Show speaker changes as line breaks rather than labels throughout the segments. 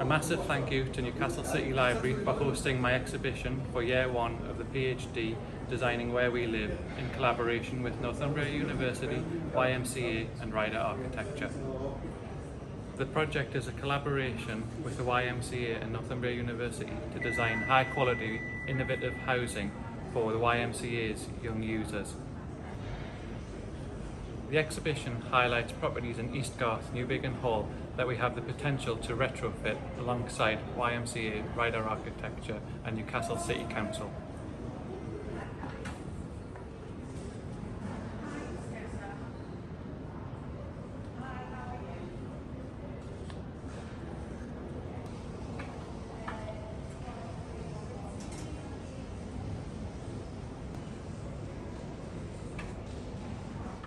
A massive thank you to Newcastle City Library for hosting my exhibition for Year 1 of the PhD Designing Where We Live in collaboration with Northumbria University, YMCA and Ryder Architecture. The project is a collaboration with the YMCA and Northumbria University to design high quality, innovative housing for the YMCA's young users. The exhibition highlights properties in East Garth, Newbiggin Hall that we have the potential to retrofit alongside YMCA, Ryder Architecture and Newcastle City Council.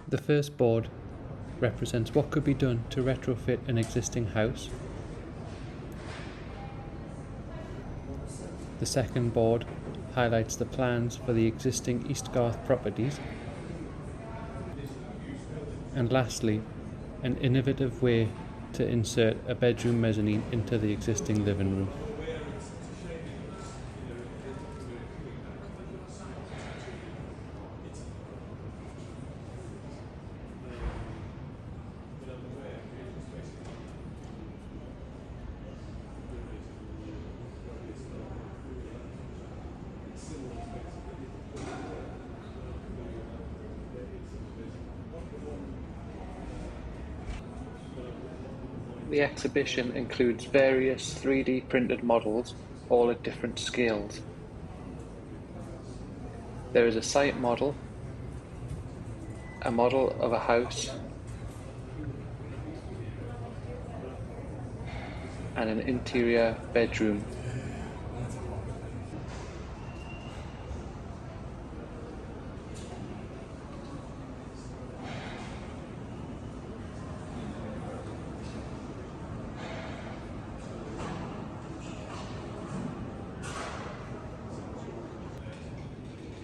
The first board represents what could be done to retrofit an existing house. The second board highlights the plans for the existing East Garth properties. And lastly, an innovative way to insert a bedroom mezzanine into the existing living room. The exhibition includes various 3D printed models, all at different scales. There is a site model, a model of a house, and an interior bedroom.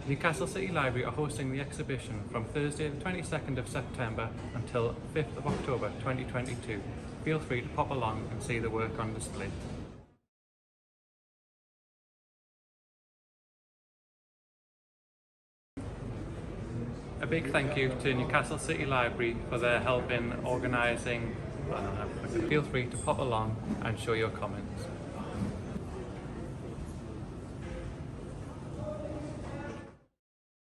Newcastle City Library are hosting the exhibition from Thursday the 22nd of September until 5th of October 2022. Feel free to pop along and see the work on display. A big thank you to Newcastle City Library for their help in organising. Feel free to pop along and show your comments.